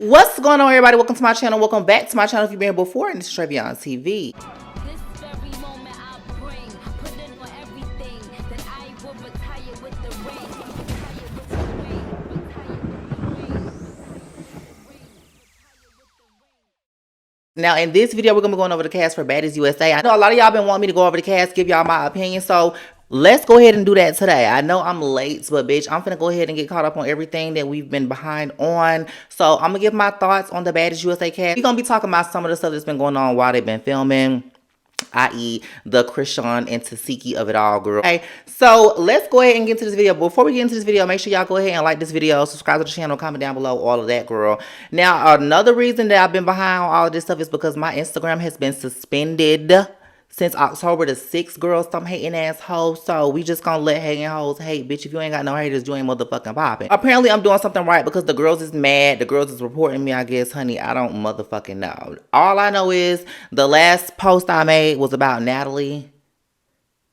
What's going on, everybody? Welcome to my channel. Welcome back to my channel if you've been here before, and this is Trevion TV. Now, in this video, we're going to be going over the cast for Baddies USA. I know a lot of y'all been wanting me to go over the cast, give y'all my opinion, so let's go ahead and do that today. I know I'm late, but bitch, I'm finna go ahead and get caught up on everything that we've been behind on. So I'm gonna give my thoughts on the Baddies USA cast. We're gonna be talking about some of the stuff that's been going on while they've been filming, i.e. the Krishan and Tasiki of it all, girl. Okay, so let's go ahead and get into this video. Before we get into this video, make sure y'all go ahead and like this video, subscribe to the channel, comment down below, all of that, girl. Now, another reason that I've been behind on all of this stuff is because my Instagram has been suspended since October the 6th, girl. Some hating ass hoes. So we just gonna let hating hoes hate. Bitch, if you ain't got no haters, you ain't motherfucking popping. Apparently, I'm doing something right because the girls is mad. The girls is reporting me, I guess. Honey, I don't motherfucking know. All I know is the last post I made was about Natalie.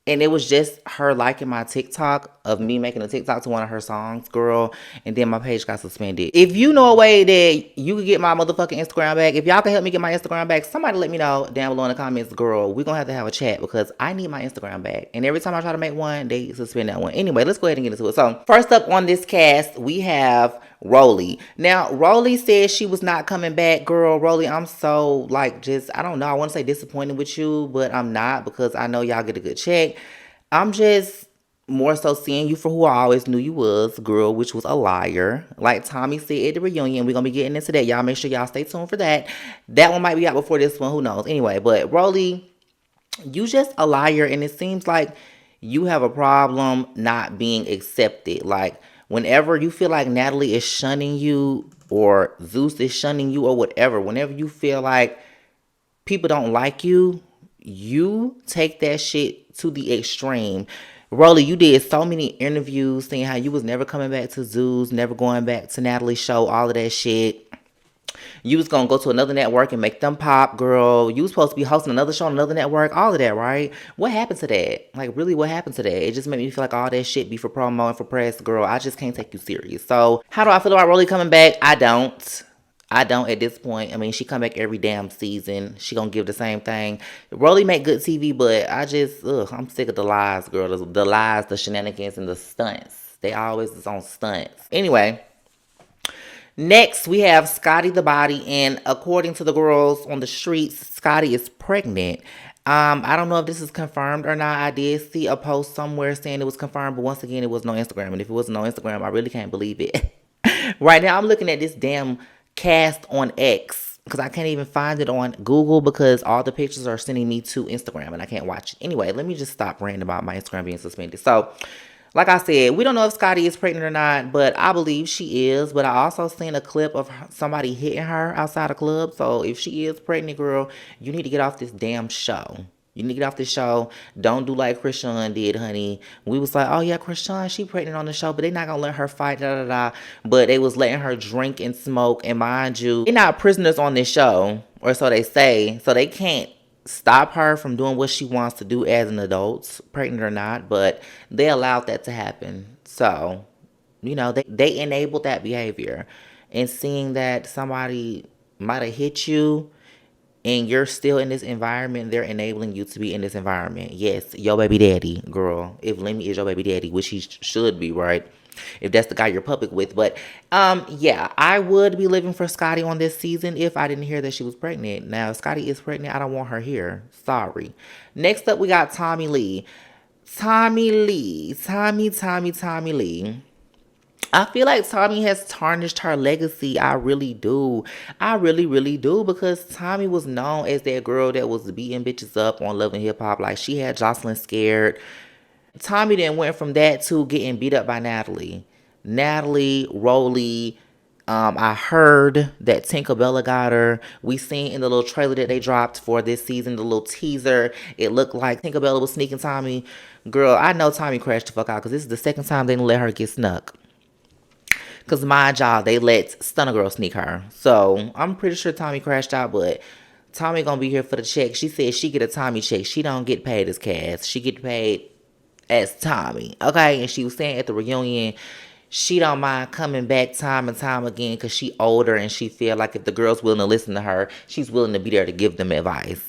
And it was just her liking my TikTok of me making a TikTok to one of her songs, girl. And then my page got suspended. If you know a way that you can get my motherfucking Instagram back, if y'all can help me get my Instagram back, somebody let me know down below in the comments, girl. We're going to have a chat because I need my Instagram back. And every time I try to make one, they suspend that one. Anyway, let's go ahead and get into it. So first up on this cast, we have Rolly. Now, Rolly said she was not coming back. Girl, Rolly, I'm so, like, just, I don't know. I want to say disappointed with you, but I'm not because I know y'all get a good check. I'm just more so seeing you for who I always knew you was, girl, which was a liar. Like Tommy said at the reunion. We're going to be getting into that. Y'all make sure y'all stay tuned for that. That one might be out before this one. Who knows? Anyway, but Rolly, you just a liar, and it seems like you have a problem not being accepted. Like, whenever you feel like Natalie is shunning you or Zeus is shunning you or whatever, whenever you feel like people don't like you, you take that shit to the extreme. Rolly, you did so many interviews saying how you was never coming back to Zeus, never going back to Natalie's show, all of that shit. You was gonna go to another network and make them pop, girl. You was supposed to be hosting another show on another network, all of that, right? What happened to that? Like, really, what happened to that? It just made me feel like all that shit be for promo and for press, girl. I just can't take you serious. So, how do I feel about Rolly coming back? I don't at this point. I mean, she come back every damn season. She gonna give the same thing. Rolly make good TV, but I'm sick of the lies, girl. The lies, the shenanigans, and the stunts. They always is on stunts. Anyway. Next, we have Scotty the Body, and according to the girls on the streets, Scotty is pregnant. I don't know if this is confirmed or not. I did see a post somewhere saying it was confirmed, but once again, it was no Instagram. And if it wasn't no Instagram, I really can't believe it. Right now, I'm looking at this damn cast on X because I can't even find it on Google because all the pictures are sending me to Instagram and I can't watch it. Anyway, let me just stop ranting about my Instagram being suspended. So, like I said, we don't know if Scotty is pregnant or not, but I believe she is. But I also seen a clip of somebody hitting her outside a club. So if she is pregnant, girl, you need to get off this damn show. You need to get off this show. Don't do like Krishan did, honey. We was like, oh yeah, Krishan, she pregnant on the show, but they not gonna let her fight, da da da. But they was letting her drink and smoke. And mind you, they're not prisoners on this show, or so they say. So they can't stop her from doing what she wants to do as an adult, pregnant or not, but they allowed that to happen. So, you know, they enabled that behavior. And seeing that somebody might have hit you and you're still in this environment, they're enabling you to be in this environment. Yes, your baby daddy, girl. If Lemmy is your baby daddy, which he should be, right? If that's the guy you're public with. But yeah, I would be living for Scotty on this season if I didn't hear that she was pregnant. Now, if Scotty is pregnant, I don't want her here. Sorry. Next up, we got Tommy Lee. Tommy Lee. I feel like Tommy has tarnished her legacy. I really do. I really, really do. Because Tommy was known as that girl that was beating bitches up on Love and Hip Hop. Like, she had Jocelyn scared. Tommy then went from that to getting beat up by Natalie. Natalie, Rolly, I heard that Tinkerbella got her. We seen in the little trailer that they dropped for this season, the little teaser, it looked like Tinkerbella was sneaking Tommy. Girl, I know Tommy crashed the fuck out because this is the second time they didn't let her get snuck. Because mind y'all, they let Stunner Girl sneak her. So, I'm pretty sure Tommy crashed out, but Tommy gonna be here for the check. She said she get a Tommy check. She don't get paid as Cass. She get paid as Tommy, okay? And she was saying at the reunion, she don't mind coming back time and time again because she older and she feel like if the girl's willing to listen to her, she's willing to be there to give them advice.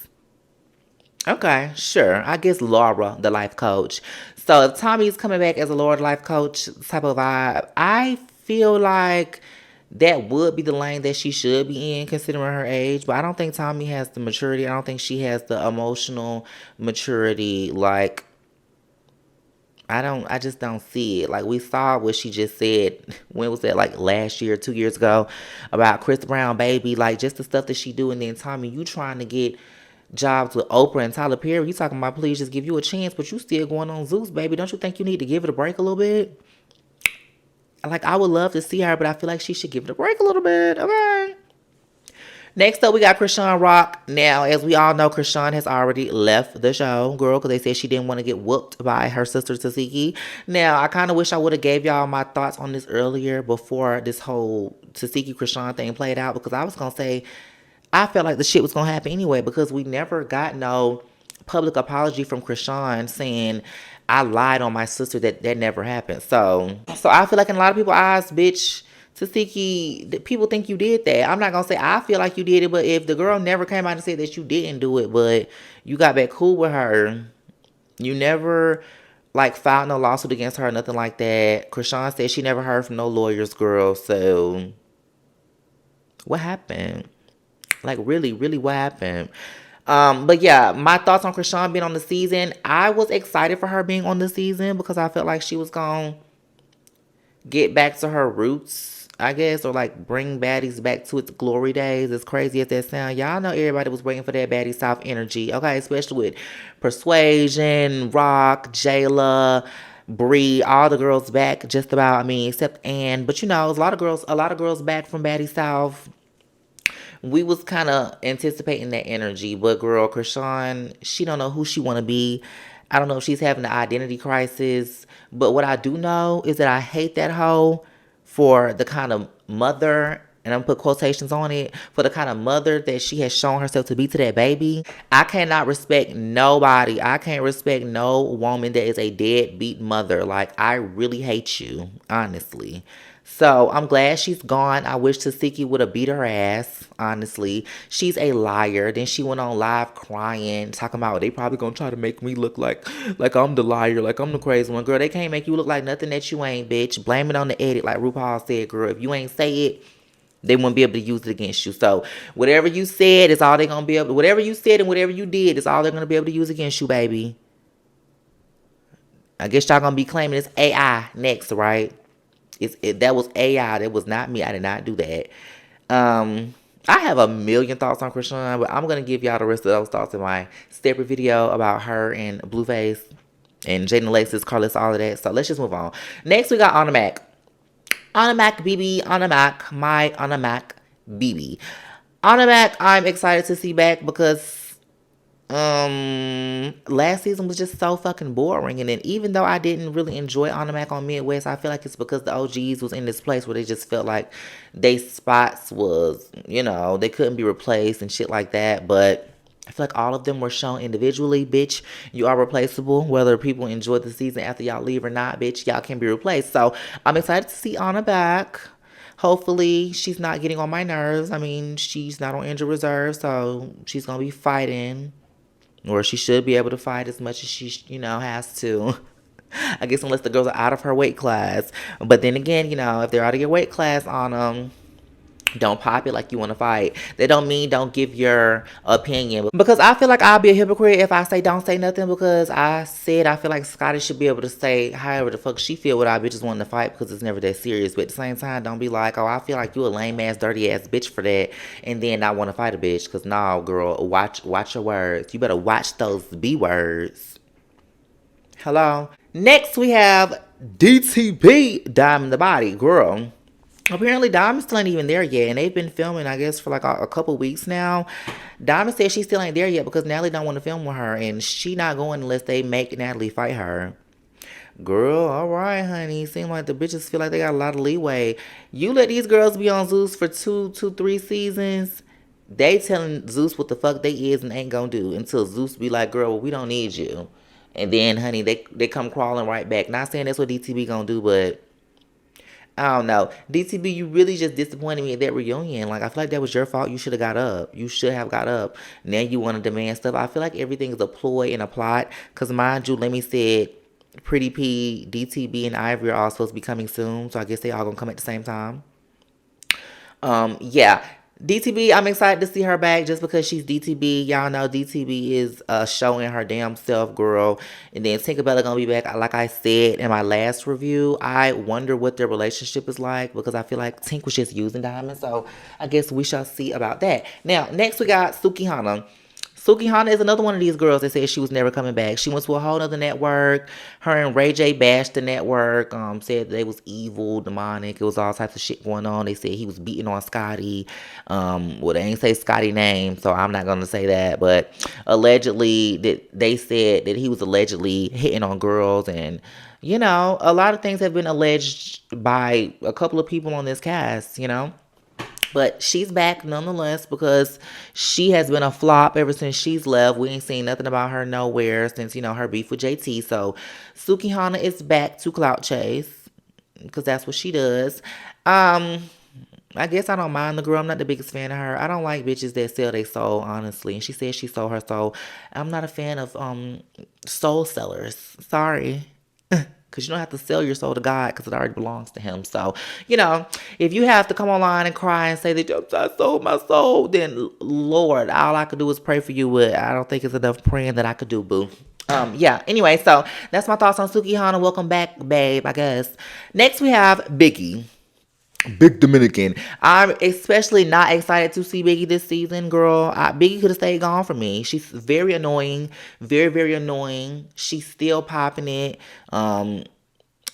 Okay, sure. I guess Laura, the life coach. So if Tommy's coming back as a Laura, the life coach type of vibe, I feel like that would be the lane that she should be in, considering her age. But I don't think Tommy has the maturity. I don't think she has the emotional maturity. Like, I just don't see it. Like, we saw what she just said. When was that? Like last year, 2 years ago, about Chris Brown, baby. Like, just the stuff that she do. And then Tommy, you trying to get jobs with Oprah and Tyler Perry. You talking about please just give you a chance, but you still going on Zeus, baby. Don't you think you need to give it a break a little bit? Like, I would love to see her, but I feel like she should give it a break a little bit. Okay. Next up, we got Krishan Rock. Now, as we all know, Krishan has already left the show, girl, because they said she didn't want to get whooped by her sister Tasiki. Now, I kind of wish I would have gave y'all my thoughts on this earlier before this whole Tasiki Krishan thing played out, because I was going to say I felt like the shit was going to happen anyway, because we never got no public apology from Krishan saying I lied on my sister. That never happened. So I feel like in a lot of people's eyes, bitch, Tasiki, people think you did that. I'm not gonna say I feel like you did it, but if the girl never came out and said that you didn't do it, but you got back cool with her, you never like filed no lawsuit against her or nothing like that. Krishan said she never heard from no lawyers, girl. So what happened? Like, really, really, what happened? But yeah, my thoughts on Krishan being on the season. I was excited for her being on the season because I felt like she was gonna get back to her roots, I guess, or like bring Baddies back to its glory days. As crazy as that sound, y'all know everybody was waiting for that Baddie South energy, okay? Especially with Persuasion, Rock, Jayla, Bree, all the girls back. Just about, I mean, except Anne. But you know, a lot of girls back from Baddie South. We was kind of anticipating that energy, but girl, Krishan, she don't know who she want to be. I don't know if she's having an identity crisis, but what I do know is that I hate that hoe for the kind of mother, and I'm gonna put quotations on it, for the kind of mother that she has shown herself to be to that baby. I cannot respect nobody. I can't respect no woman that is a deadbeat mother. Like, I really hate you, honestly. So I'm glad she's gone. I wish Tasiki would have beat her ass, honestly. She's a liar. Then she went on live crying, talking about they probably gonna try to make me look like I'm the liar, like I'm the crazy one. Girl, they can't make you look like nothing that you ain't, bitch. Blame it on the edit, like RuPaul said, girl. If you ain't say it, they won't be able to use it against you. So whatever you said is all they're gonna be able to, whatever you said and whatever you did is all they're gonna be able to use against you, baby. I guess y'all gonna be claiming it's AI next, right? That was AI. That was not me. I did not do that. I have a million thoughts on Krishan, but I'm gonna give y'all the rest of those thoughts in my separate video about her and Blueface and Jaden Alexis, Carlos, all of that. So let's just move on. Next, we got Anna Mac. Anna Mac BB, Anna Mac, my Anna Mac BB. Anna Mac, I'm excited to see back because last season was just so fucking boring. And then even though I didn't really enjoy Anna Mac on Midwest, I feel like it's because the OGs was in this place where they just felt like they spots was, you know, they couldn't be replaced and shit like that. But I feel like all of them were shown individually. Bitch, you are replaceable. Whether people enjoy the season after y'all leave or not, bitch, y'all can be replaced. So I'm excited to see Anna back. Hopefully she's not getting on my nerves. I mean, she's not on injured reserve, so she's gonna be fighting. Or she should be able to fight as much as she, you know, has to. I guess unless the girls are out of her weight class. But then again, you know, if they're out of your weight class on them, don't pop it like you want to fight. That don't mean don't give your opinion. Because I feel like I'll be a hypocrite if I say don't say nothing, because I said I feel like Scotty should be able to say however the fuck she feel without bitches wanting to fight, because it's never that serious. But at the same time, don't be like, oh, I feel like you a lame ass, dirty ass bitch for that, and then not want to fight a bitch. Because no, girl, watch your words. You better watch those B words. Hello. Next we have DTB, Diamond the Body, girl. Apparently, Diamond still ain't even there yet, and they've been filming, I guess, for like a couple weeks now. Diamond said she still ain't there yet because Natalie don't want to film with her, and she not going unless they make Natalie fight her. Girl, all right, honey. Seem like the bitches feel like they got a lot of leeway. You let these girls be on Zeus for two, 3 seasons. They telling Zeus what the fuck they is and ain't gonna do until Zeus be like, girl, well, we don't need you. And then, honey, they come crawling right back. Not saying that's what DTB gonna do, but I don't know. DTB, you really just disappointed me at that reunion. Like, I feel like that was your fault. You should have got up. You should have got up. Now you want to demand stuff. I feel like everything is a ploy and a plot. Because mind you, let me say Pretty P, DTB, and Ivory are all supposed to be coming soon. So I guess they all going to come at the same time. Yeah. DTB, I'm excited to see her back just because she's DTB. Y'all know DTB is showing her damn self, girl. And then Tinkerbella gonna be back. Like I said in my last review, I wonder what their relationship is like because I feel like Tink was just using Diamond. So I guess we shall see about that. Now, next we got Suki Hana. Suki Hana is another one of these girls that said she was never coming back. She went to a whole other network. Her and Ray J bashed the network. Said they was evil, demonic. It was all types of shit going on. They said he was beating on Scotty. Well, they ain't say Scotty name, so I'm not gonna say that. But allegedly, that they said that he was allegedly hitting on girls, and you know, a lot of things have been alleged by a couple of people on this cast. You know. But she's back nonetheless because she has been a flop ever since she's left. We ain't seen nothing about her nowhere since, you know, her beef with JT. So Suki Hana is back to clout chase because that's what she does. I guess I don't mind the girl. I'm not the biggest fan of her. I don't like bitches that sell their soul, honestly. And she said she sold her soul. I'm not a fan of soul sellers. Sorry. Because you don't have to sell your soul to God because it already belongs to him. So, you know, if you have to come online and cry and say that I sold my soul, then Lord, all I could do is pray for you. But I don't think it's enough praying that I could do, boo. Yeah, anyway, so that's my thoughts on Suki Hana. Welcome back, babe, I guess. Next, we have Biggie. Big Dominican. I'm especially not excited to see Biggie this season, girl. Biggie could have stayed gone from me. She's very annoying. Very, very annoying. She's still popping it.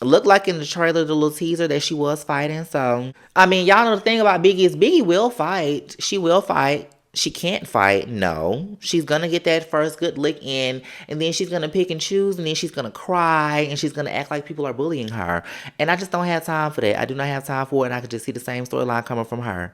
Looked like in the trailer, the little teaser, that she was fighting. So, I mean, y'all know the thing about Biggie is Biggie will fight. She will fight. She can't fight. No. She's going to get that first good lick in, and then she's going to pick and choose, and then she's going to cry, and she's going to act like people are bullying her. And I just don't have time for that. I do not have time for it, and I could just see the same storyline coming from her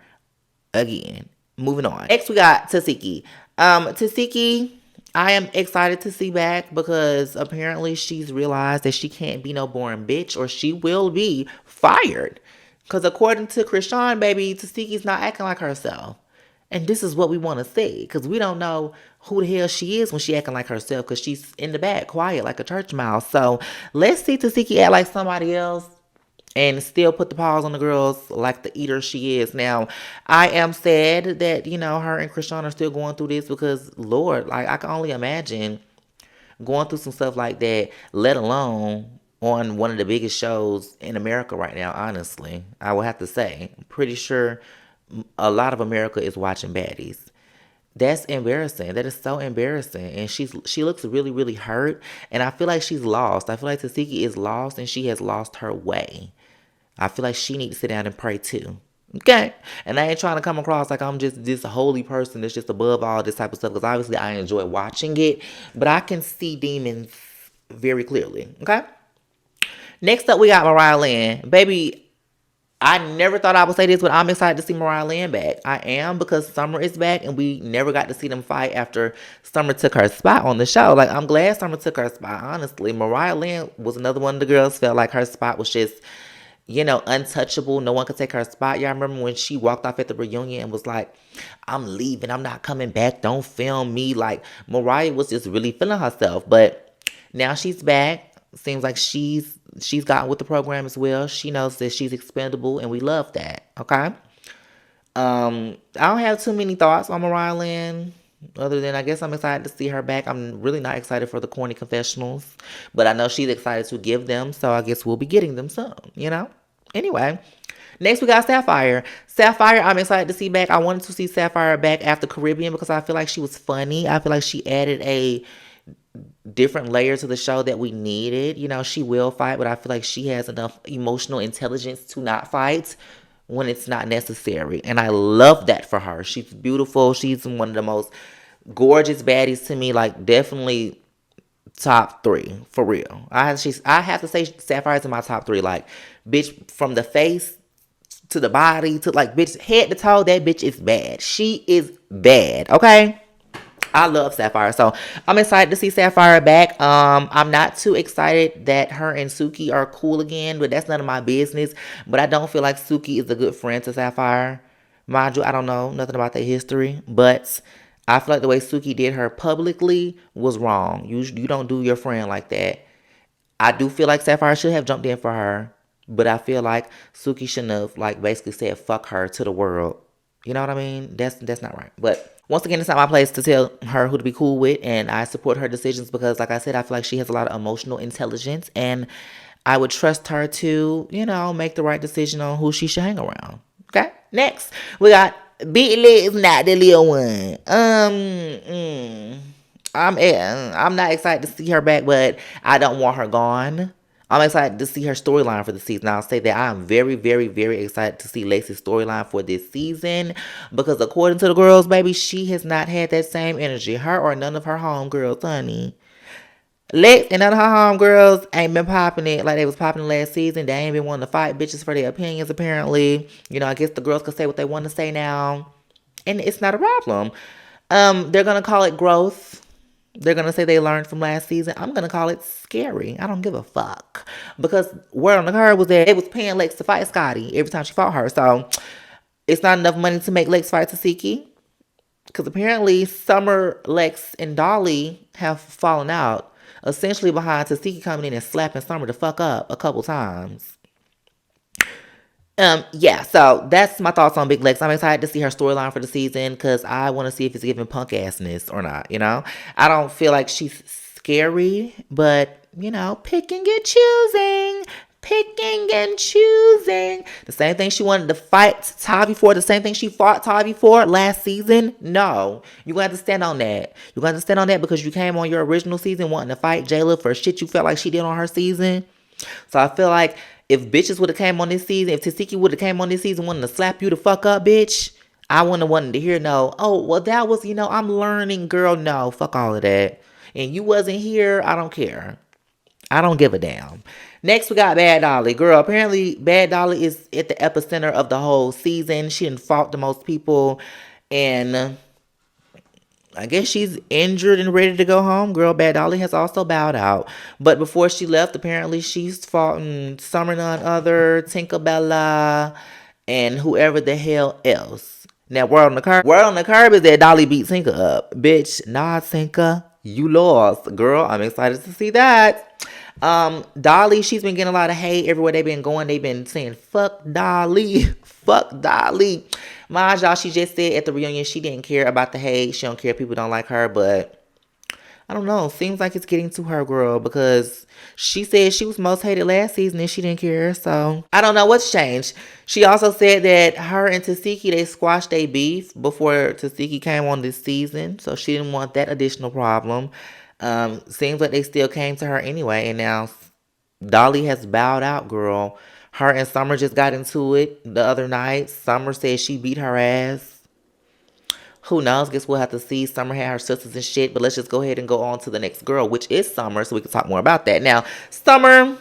again. Moving on. Next, we got Tasiki. Tasiki, I am excited to see back because apparently she's realized that she can't be no boring bitch or she will be fired. Because according to Krishan, baby, Tasiki's not acting like herself. And this is what we want to see because we don't know who the hell she is when she acting like herself because she's in the back quiet like a church mouse. So let's see Tasiki act like somebody else and still put the paws on the girls like the eater she is. Now, I am sad that, you know, her and Krishan are still going through this because, Lord, like, I can only imagine going through some stuff like that, let alone on one of the biggest shows in America right now, honestly. I will have to say. I'm pretty sure a lot of America is watching Baddies. That's embarrassing. That is so embarrassing. And she looks really, really hurt. And I feel like she's lost. I feel like Tasiki is lost and she has lost her way. I feel like she needs to sit down and pray too. Okay? And I ain't trying to come across like I'm just this holy person that's just above all this type of stuff. Because obviously I enjoy watching it. But I can see demons very clearly. Okay? Next up, we got Mariah Lynn. Baby, I never thought I would say this, but I'm excited to see Mariah Lynn back. I am because Summer is back and we never got to see them fight after Summer took her spot on the show. Like, I'm glad Summer took her spot, honestly. Mariah Lynn was another one of the girls felt like her spot was just, you know, untouchable. No one could take her spot. Y'all remember when she walked off at the reunion and was like, I'm leaving. I'm not coming back. Don't film me. Like, Mariah was just really feeling herself. But now she's back. Seems like she's gotten with the program as well. She knows that she's expendable, and we love that. Okay. I don't have too many thoughts on Mariah Lynn, other than I guess I'm excited to see her back. I'm really not excited for the corny confessionals, but I know she's excited to give them, so I guess we'll be getting them soon. You know. Anyway. Next, we got Sapphire. Sapphire, I'm excited to see back. I wanted to see Sapphire back after Caribbean because I feel like she was funny. I feel like she added a different layer to the show that we needed. You know, she will fight, but I feel like she has enough emotional intelligence to not fight when it's not necessary. And I love that for her. She's beautiful. She's one of the most gorgeous baddies to me. Like, definitely top 3 for real. I have to say Sapphire's in my top 3. Like, bitch, from the face to the body to like bitch head to toe, that bitch is bad. She is bad. Okay. I love Sapphire, so I'm excited to see Sapphire back. I'm not too excited that her and Suki are cool again, but that's none of my business. But I don't feel like Suki is a good friend to Sapphire. Mind you, I don't know nothing about their history, but I feel like the way Suki did her publicly was wrong. You don't do your friend like that. I do feel like Sapphire should have jumped in for her, but I feel like Suki shouldn't have like basically said fuck her to the world. You know what I mean? That's not right. But once again, it's not my place to tell her who to be cool with, and I support her decisions because, like I said, I feel like she has a lot of emotional intelligence, and I would trust her to, make the right decision on who she should hang around. Okay. Next, we got Big Legs, not the little one. I'm not excited to see her back, but I don't want her gone. I'm excited to see her storyline for the season. I'll say that I'm very, very, very excited to see Lacey's storyline for this season because according to the girls, baby, she has not had that same energy. Her or none of her homegirls, honey. Lex and none of her homegirls ain't been popping it like they was popping last season. They ain't been wanting to fight bitches for their opinions, apparently. I guess the girls can say what they want to say now. And it's not a problem. They're gonna call it growth. They're gonna say they learned from last season. I'm gonna call it scary. I don't give a fuck. Because word on the curb was that it was paying Lex to fight Scotty every time she fought her. So it's not enough money to make Lex fight Tasiki. Because apparently Summer, Lex, and Dolly have fallen out. Essentially behind Tasiki coming in and slapping Summer the fuck up a couple times. Yeah, so that's my thoughts on Big Lex. I'm excited to see her storyline for the season because I want to see if it's giving punk assness or not, I don't feel like she's scary, but, picking and choosing. Picking and choosing. The same thing she wanted to fight Tavi for, the same thing she fought Tavi for last season. No, you got to stand on that. You got to stand on that because you came on your original season wanting to fight Jayla for shit you felt like she did on her season. So I feel like if bitches would have came on this season, if Tasiki would have came on this season wanting to slap you the fuck up, bitch, I wouldn't have wanted to hear no, oh, well, that was, I'm learning, girl. No, fuck all of that. And you wasn't here, I don't care. I don't give a damn. Next, we got Bad Dolly. Girl, apparently Bad Dolly is at the epicenter of the whole season. She didn't fought the most people. And I guess she's injured and ready to go home. Girl, Bad Dolly has also bowed out. But before she left, apparently she's fought Summer None Other, Tinkerbella, and whoever the hell else. Now, word on the curb is that Dolly beat Tinker up. Bitch, nah, Tinker, you lost. Girl, I'm excited to see that. Dolly, she's been getting a lot of hate everywhere they've been going. They've been saying, fuck Dolly. Fuck Dolly. Mind y'all, she just said at the reunion she didn't care about the hate. She don't care if people don't like her, but I don't know. Seems like it's getting to her, girl, because she said she was most hated last season and she didn't care. So I don't know what's changed. She also said that her and Tasiki, they squashed their beef before Tasiki came on this season. So she didn't want that additional problem. Seems like they still came to her anyway. And now Dolly has bowed out, girl. Her and Summer just got into it the other night. Summer said she beat her ass. Who knows? Guess we'll have to see. Summer had her sisters and shit. But let's just go ahead and go on to the next girl, which is Summer, so we can talk more about that. Now, Summer,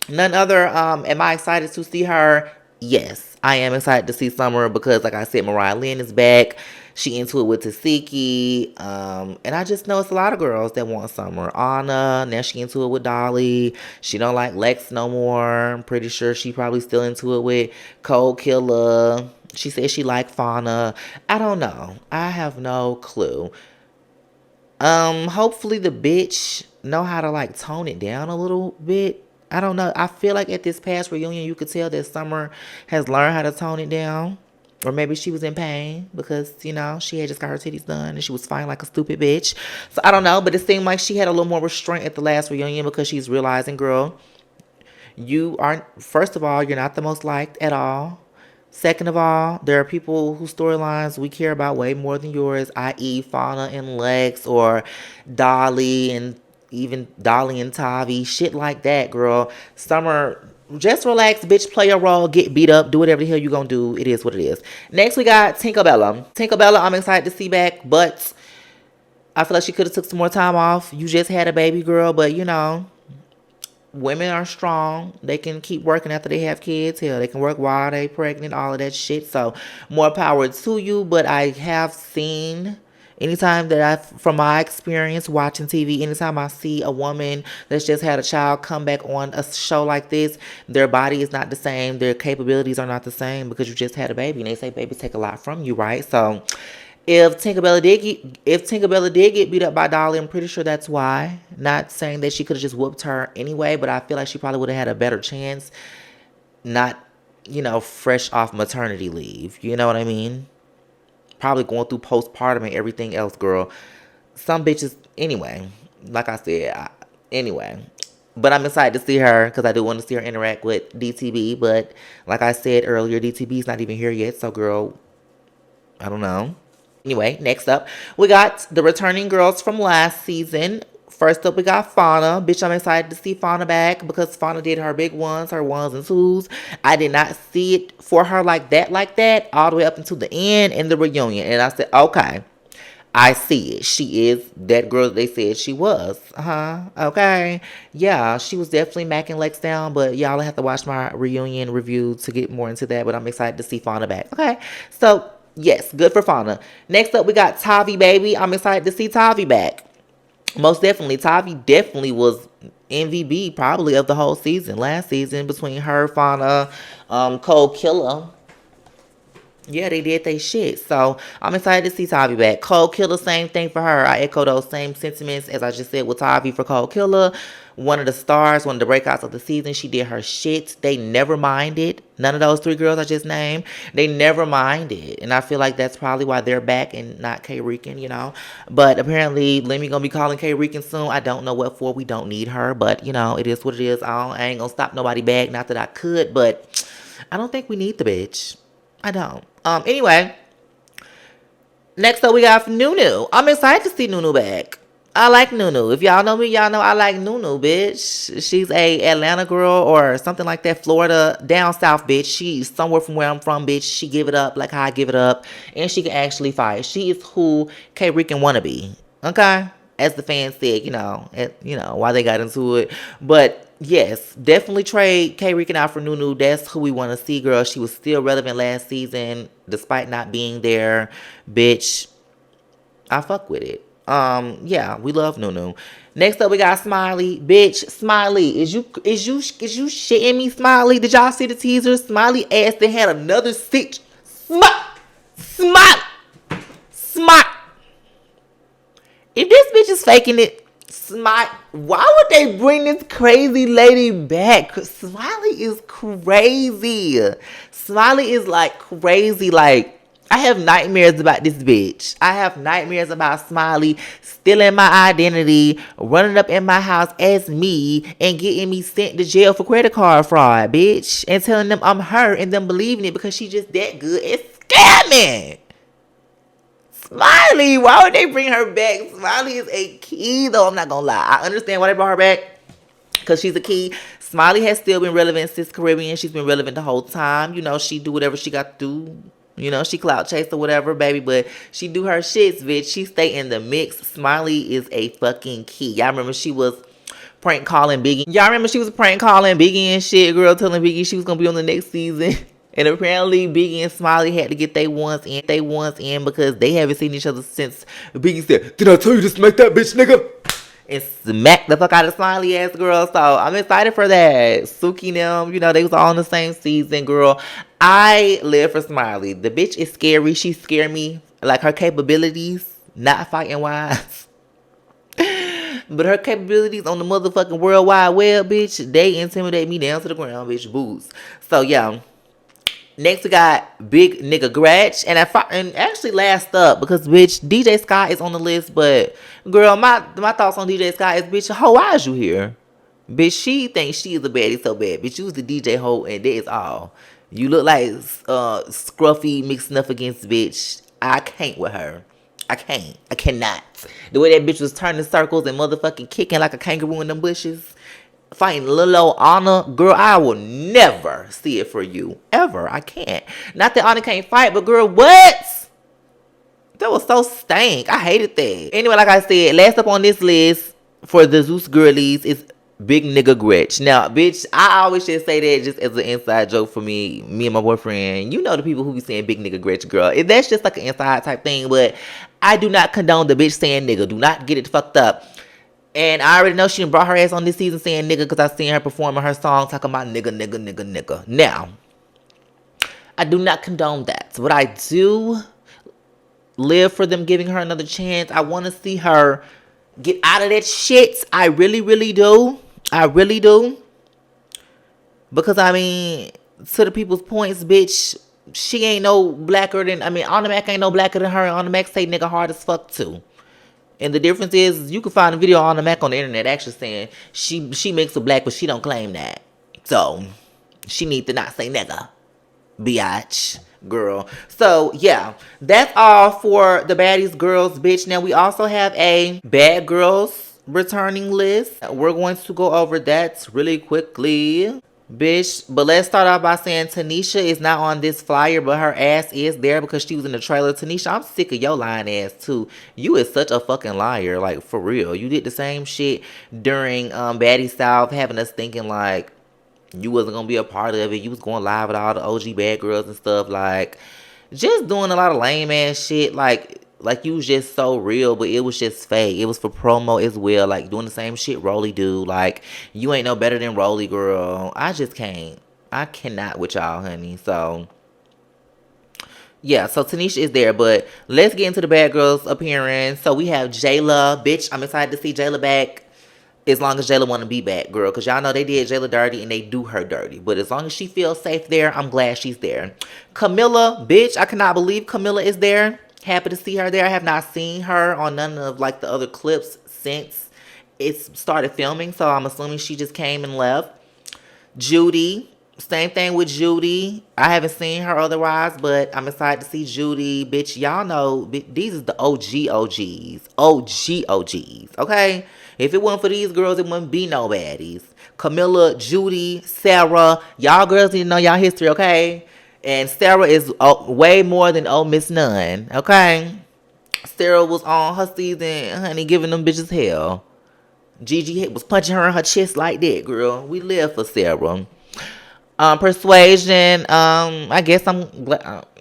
none other. Am I excited to see her? Yes, I am excited to see Summer because, like I said, Mariah Lynn is back. She into it with Tasiki. And I just know it's a lot of girls that want Summer. Anna, now she into it with Dolly. She don't like Lex no more. I'm pretty sure she probably still into it with Cold Killer. She says she like Fauna. I don't know. I have no clue. Hopefully the bitch know how to like tone it down a little bit. I don't know. I feel like at this past reunion, you could tell that Summer has learned how to tone it down. Or maybe she was in pain because, she had just got her titties done and she was fighting like a stupid bitch. So I don't know, but it seemed like she had a little more restraint at the last reunion because she's realizing, girl, you aren't, first of all, you're not the most liked at all. Second of all, there are people whose storylines we care about way more than yours, i.e. Fauna and Lex or Dolly and even Dolly and Tavi, shit like that, girl. Summer, just relax, bitch, play your role, get beat up, do whatever the hell you gonna do. It is what it is. Next, we got Tinkerbella. Tinkerbella, I'm excited to see back, but I feel like she could have took some more time off. You just had a baby, girl, but women are strong. They can keep working after they have kids. Hell, they can work while they pregnant, all of that shit. So more power to you. But I have seen Anytime that from my experience watching TV, anytime I see a woman that's just had a child come back on a show like this, their body is not the same. Their capabilities are not the same because you just had a baby. And they say babies take a lot from you, right? So if Tinkerbella did get beat up by Dolly, I'm pretty sure that's why. Not saying that she could have just whooped her anyway, but I feel like she probably would have had a better chance not, fresh off maternity leave. You know what I mean? Probably going through postpartum and everything else, girl. Some bitches, anyway. Like I said, anyway. But I'm excited to see her because I do want to see her interact with DTB. But like I said earlier, DTB's not even here yet. So, girl, I don't know. Anyway, next up, we got the returning girls from last season. First up, we got Fauna. Bitch, I'm excited to see Fauna back because Fauna did her big ones, her ones and twos. I did not see it for her like that, all the way up until the end in the reunion. And I said, okay, I see it. She is that girl that they said she was. Okay. Yeah, she was definitely macking Lex down, but y'all have to watch my reunion review to get more into that. But I'm excited to see Fauna back. Okay, so yes, good for Fauna. Next up, we got Tavi, baby. I'm excited to see Tavi back. Most definitely, Tavi definitely was MVP probably of the whole season. Last season, between her, Fauna, Cold Killer. Yeah, they did they shit. So I'm excited to see Tavi back. Cold Killer, same thing for her. I echo those same sentiments as I just said with Tavi for Cold Killer. One of the stars, one of the breakouts of the season. She did her shit. They never minded. None of those three girls I just named, they never minded. And I feel like that's probably why they're back and not K Rican, But apparently, Lemmy gonna be calling K Rican soon. I don't know what for. We don't need her. But, it is what it is. I ain't gonna stop nobody back. Not that I could, but I don't think we need the bitch. I don't. Anyway, next up we got Nunu. I'm excited to see Nunu back. I like Nunu. If y'all know me, y'all know I like Nunu, bitch. She's a Atlanta girl or something like that, Florida, down south, bitch. She's somewhere from where I'm from, bitch. She give it up like how I give it up, and she can actually fight. She is who K Rican wanna be. Okay, as the fans said, why they got into it, but. Yes, definitely trade K Rican out for Nunu. That's who we want to see, girl. She was still relevant last season, despite not being there. Bitch, I fuck with it. Yeah, we love Nunu. Next up, we got Smiley. Bitch, Smiley, is you shitting me, Smiley? Did y'all see the teaser? Smiley ass they had another stitch. Smile. If this bitch is faking it, why would they bring this crazy lady back? Smiley is crazy. Smiley is like crazy. Like, I have nightmares about this bitch. I have nightmares about Smiley stealing my identity, running up in my house as me, and getting me sent to jail for credit card fraud, bitch. And telling them I'm her and them believing it because she just that good. It's scamming. Smiley, why would they bring her back? Smiley is a key, though. I'm not gonna lie. I understand why they brought her back because she's a key. Smiley has still been relevant since Caribbean. She's been relevant the whole time. She do whatever she got to do. She clout chase or whatever, baby. But she do her shits, bitch. She stay in the mix. Smiley is a fucking key. Y'all remember she was prank calling Biggie? And shit, girl, telling Biggie she was gonna be on the next season. And apparently Biggie and Smiley had to get they ones in because they haven't seen each other since Biggie said, "Did I tell you to smack that bitch, nigga?" And smack the fuck out of Smiley ass girl. So I'm excited for that. Suki and them, they was all in the same season, girl. I live for Smiley. The bitch is scary. She scared me. Like her capabilities, not fighting wise. But her capabilities on the motherfucking World Wide Web, bitch, they intimidate me down to the ground, bitch. Boots. So yeah. Next, we got Big Nigga Gretch. And actually last up, because, bitch, DJ Sky is on the list. But, girl, my thoughts on DJ Sky is, bitch, why is you here? Bitch, she thinks she is a baddie so bad. Bitch, you was the DJ hoe, and that is all. You look like Scruffy mixing up against, bitch. I can't with her. I cannot. The way that bitch was turning circles and motherfucking kicking like a kangaroo in them bushes. Fighting little old Anna, girl, I will never see it for you. Ever. I can't. Not that Anna can't fight, but girl, what? That was so stank. I hated that. Anyway, like I said, last up on this list for the Zeus girlies is Big nigga Gretch. Now, bitch, I always just say that just as an inside joke for me and my boyfriend. You know the people who be saying big nigga Gretch, girl. That's just like an inside type thing, but I do not condone the bitch saying nigga. Do not get it fucked up. And I already know she done brought her ass on this season saying nigga because I seen her performing her song talking about nigga, nigga, nigga, nigga. Now, I do not condone that. But I do live for them giving her another chance. I want to see her get out of that shit. I really, really do. I really do. Because, I mean, to the people's points, bitch, she ain't no blacker than, I mean, On the Mac ain't no blacker than her. And On the Mac say nigga hard as fuck, too. And the difference is, you can find a video on the Mac on the internet actually saying she makes a black, but she don't claim that. So, she need to not say nigga. Biatch. Girl. So, yeah. That's all for the Baddies Girls, bitch. Now, we also have a Bad Girls returning list. We're going to go over that really quickly. Bitch, but let's start off by saying Tanisha is not on this flyer, but her ass is there because she was in the trailer. Tanisha, I'm sick of your lying ass too. You is such a fucking liar, like for real. You did the same shit during Baddie South, having us thinking like you wasn't gonna be a part of it. You was going live with all the OG bad girls and stuff, like just doing a lot of lame ass shit, like you was just so real, but it was just fake. It was for promo as well, like doing the same shit Rolly do. Like, you ain't no better than Rolly, girl. I just can't. I cannot with y'all, honey. So, yeah, so Tanisha is there, but let's get into the Bad Girls appearance. So we have Jayla. Bitch, I'm excited to see Jayla back. As long as Jayla want to be back, girl. Because y'all know they did Jayla dirty and they do her dirty. But as long as she feels safe there, I'm glad she's there. Camilla, bitch, I cannot believe Camilla is there. Happy to see her there. I have not seen her on none of like the other clips since it's started filming. So I'm assuming she just came and left. Judy. Same thing with Judy. I haven't seen her otherwise, but I'm excited to see Judy. Bitch, y'all know these is the OG OGs. OG OGs, okay? If it wasn't for these girls, it wouldn't be no baddies. Camilla, Judy, Sarah. Y'all girls need to know y'all history, okay? And Sarah is way more than old Miss Nunn, okay? Sarah was on her season, honey, giving them bitches hell. Gigi was punching her in her chest like that, girl. We live for Sarah. Persuasion, I guess I don't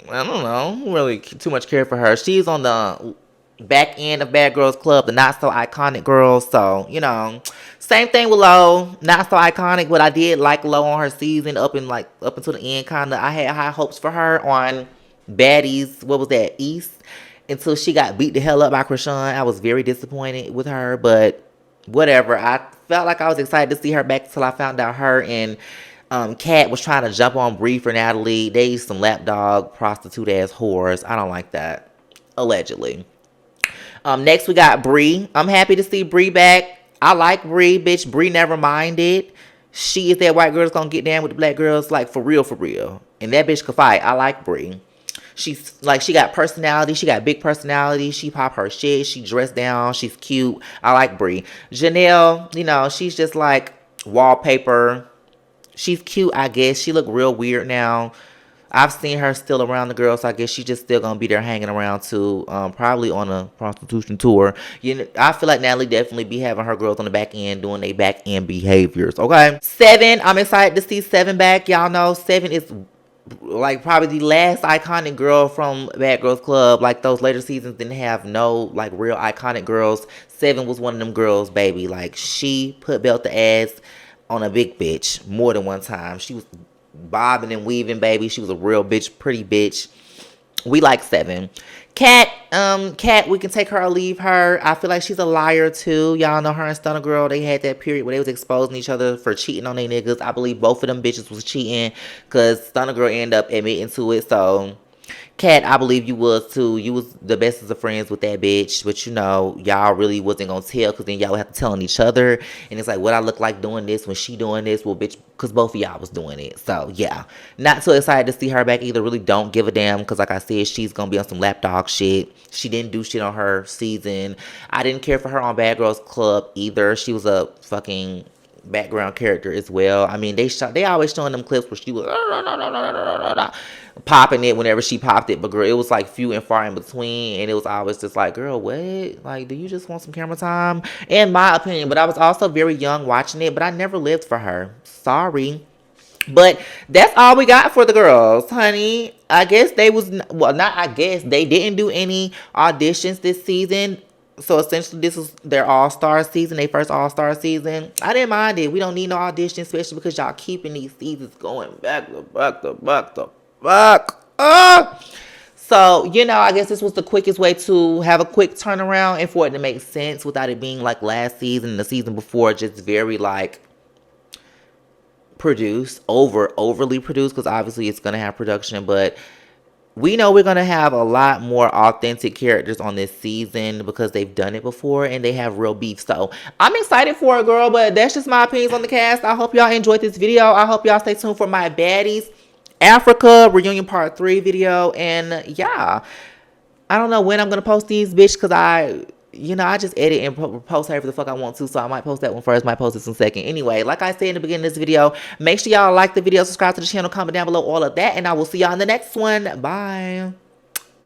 know, really too much care for her. She's on the back end of Bad Girls Club, the not so iconic girls. So, you know, same thing with Lo, not so iconic, but I did like Lo on her season up until the end, kind of. I had high hopes for her on Baddies, what was that, East, until she got beat the hell up by Krishan. I was very disappointed with her, but whatever. I felt like I was excited to see her back until I found out her and Kat was trying to jump on Bree for Natalie. They some lapdog, prostitute ass whores. I don't like that. Allegedly. Next we got Bree. I'm happy to see Bree back. I like Bree, bitch. Bree never minded. She is that white girl's gonna get down with the black girls, like for real, for real. And that bitch could fight. I like Bree. She's like, she got personality. She got big personality. She pop her shit. She dressed down. She's cute. I like Bree. Janelle, you know, she's just like wallpaper. She's cute, I guess. She look real weird now. I've seen her still around the girls, so I guess she's just still gonna be there hanging around too. Probably on a prostitution tour. You know, I feel like Natalie definitely be having her girls on the back end doing their back end behaviors. Okay. Seven, I'm excited to see Seven back. Y'all know Seven is like probably the last iconic girl from Bad Girls Club. Like those later seasons didn't have no like real iconic girls. Seven was one of them girls, baby. Like she put belt the ass on a big bitch more than one time. She was bobbing and weaving, baby. She was a real bitch, pretty bitch. We like Seven. Kat, we can take her or leave her. I feel like she's a liar too. Y'all know her and Stunner Girl, they had that period where they was exposing each other for cheating on their niggas. I believe both of them bitches was cheating because Stunner Girl ended up admitting to it. So Kat, I believe you was too. You was the bestest of friends with that bitch. But you know, y'all really wasn't gonna tell because then y'all would have to tell on each other. And it's like, what I look like doing this when she doing this? Well, bitch, because both of y'all was doing it. So, yeah. Not so excited to see her back either. Really don't give a damn because like I said, she's gonna be on some lapdog shit. She didn't do shit on her season. I didn't care for her on Bad Girls Club either. She was a fucking background character as well. I mean, they always showing them clips where she was popping it whenever she popped it, but girl, it was like few and far in between, and it was always just like, girl, what? Like, do you just want some camera time? In my opinion, but I was also very young watching it, but I never lived for her. Sorry. But that's all we got for the girls, honey. I guess they was, well, not I guess, they didn't do any auditions this season. So essentially, this is their all-star season, their first all-star season. I didn't mind it. We don't need no audition, especially because y'all keeping these seasons going back to back to back to back. So, you know, I guess this was the quickest way to have a quick turnaround and for it to make sense without it being like last season and the season before, just very like produced, overly produced, because obviously it's going to have production, but we know we're going to have a lot more authentic characters on this season because they've done it before and they have real beef. So I'm excited for it, girl, but that's just my opinions on the cast. I hope y'all enjoyed this video. I hope y'all stay tuned for my Baddies Africa reunion part 3 video. And yeah, I don't know when I'm going to post these, bitch, because I just edit and post however the fuck I want to. So I might post that one first, might post this one second. Anyway, like I said in the beginning of this video, make sure y'all like the video, subscribe to the channel, comment down below, all of that. And I will see y'all in the next one. Bye.